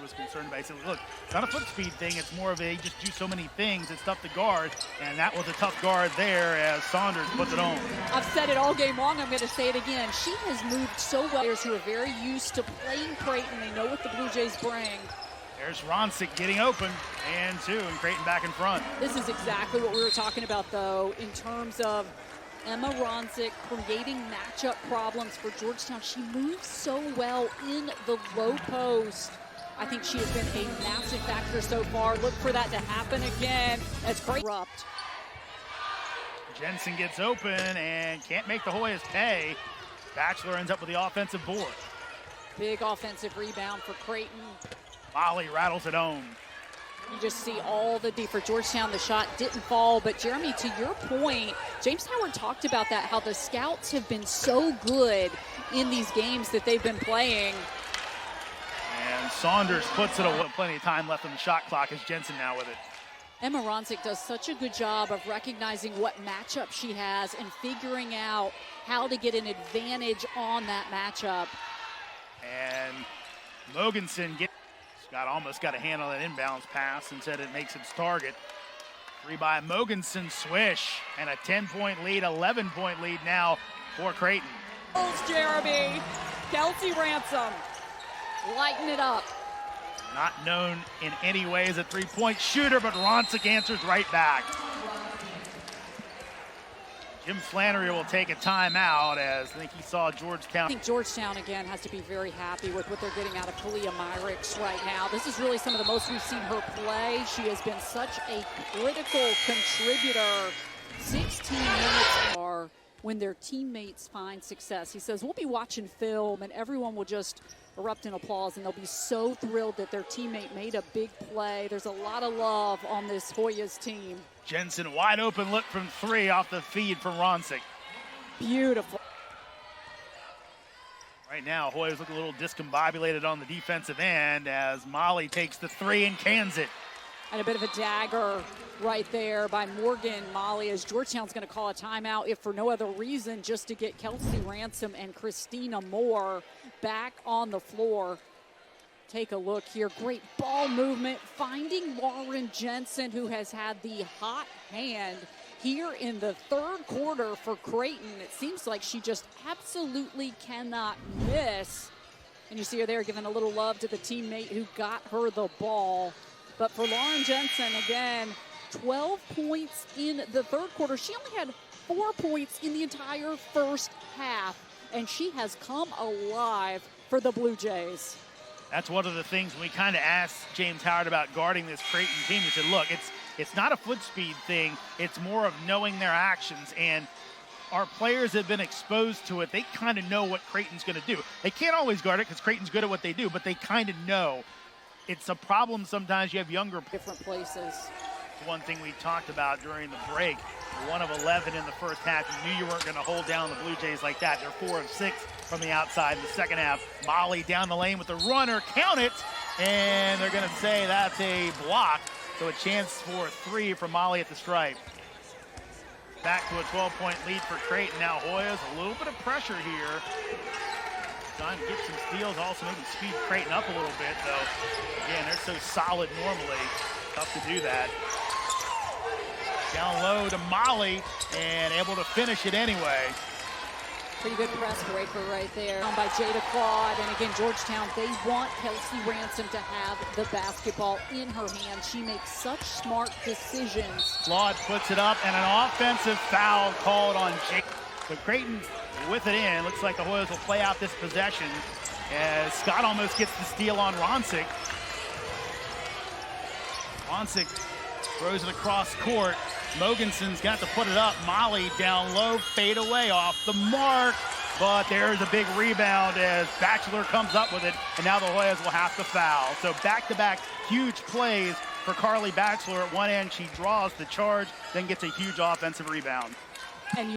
was concerned about. He said, look, it's not a foot speed thing. It's more of a just do so many things. It's tough to guard, and that was a tough guard there as Saunders puts it on. I've said it all game long. I'm going to say it again. She has moved so well. Players who are very used to playing Creighton. They know what the Blue Jays bring. There's Ronsick getting open, and two, and Creighton back in front. This is exactly what we were talking about, though, in terms of Emma Ronsick creating matchup problems for Georgetown. She moves so well in the low post. I think she has been a massive factor so far. Look for that to happen again as Creighton erupt. Jensen gets open and can't make the Hoyas pay. Batchelor ends up with the offensive board. Big offensive rebound for Creighton. Molly rattles it home. You just see all the D for Georgetown. The shot didn't fall, but Jeremy, to your point, James Howard talked about that, how the scouts have been so good in these games that they've been playing. And Saunders puts it away. Plenty of time left on the shot clock as Jensen now with it. Emma Ronsick does such a good job of recognizing what matchup she has and figuring out how to get an advantage on that matchup. And Mogensen almost got a hand on that inbounds pass and said it makes its target. Three by Mogensen, swish, and a 10-point lead, 11-point lead now for Creighton. Jeremy, Kelsey Ransom, lighten it up. Not known in any way as a three-point shooter, but Ronsick answers right back. Jim Flannery will take a timeout as I think he saw Georgetown. I think Georgetown, again, has to be very happy with what they're getting out of Kalia Myricks right now. This is really some of the most we've seen her play. She has been such a critical contributor. 16 minutes are when their teammates find success. He says, we'll be watching film and everyone will just erupt in applause and they'll be so thrilled that their teammate made a big play. There's a lot of love on this Hoyas team. Jensen wide open look from three off the feed from Ronsick. Beautiful. Right now, Hoyas look a little discombobulated on the defensive end as Molly takes the three and cans it. And a bit of a dagger right there by Morgan Molly as Georgetown's going to call a timeout, if for no other reason, just to get Kelsey Ransom and Christina Moore back on the floor. Take a look here. Great ball movement, finding Lauren Jensen, who has had the hot hand here in the third quarter for Creighton. It seems like she just absolutely cannot miss. And you see her there giving a little love to the teammate who got her the ball. But for Lauren Jensen, again, 12 points in the third quarter. She only had 4 points in the entire first half, and she has come alive for the Blue Jays. That's one of the things we kind of asked James Howard about guarding this Creighton team. He said, look, it's not a foot speed thing. It's more of knowing their actions. And our players have been exposed to it. They kind of know what Creighton's going to do. They can't always guard it because Creighton's good at what they do, but they kind of know. It's a problem sometimes you have younger different places. One thing we talked about during the break, 1 of 11 in the first half. You knew you weren't going to hold down the Blue Jays like that. They're 4 of 6 from the outside in the second half. Molly down the lane with the runner, count it, and they're going to say that's a block. So a chance for 3 for Molly at the stripe. Back to a 12-point lead for Creighton. Now Hoyas, a little bit of pressure here. Trying to get some steals, also maybe speed Creighton up a little bit, though. Again, they're so solid normally. Tough to do that. Down low to Molly, and able to finish it anyway. Pretty good press breaker right there. Down by Jada Claude, and again, Georgetown, they want Kelsey Ransom to have the basketball in her hand. She makes such smart decisions. Claude puts it up, and an offensive foul called on Jada. So Creighton with it in. Looks like the Hoyas will play out this possession as Scott almost gets the steal on Ronsick. Ronsick throws it across court. Mogensen's got to put it up. Molly down low, fade away off the mark. But there's a big rebound as Batchelor comes up with it, and now the Hoyas will have to foul. So back-to-back huge plays for Carly Batchelor. At one end, she draws the charge, then gets a huge offensive rebound. And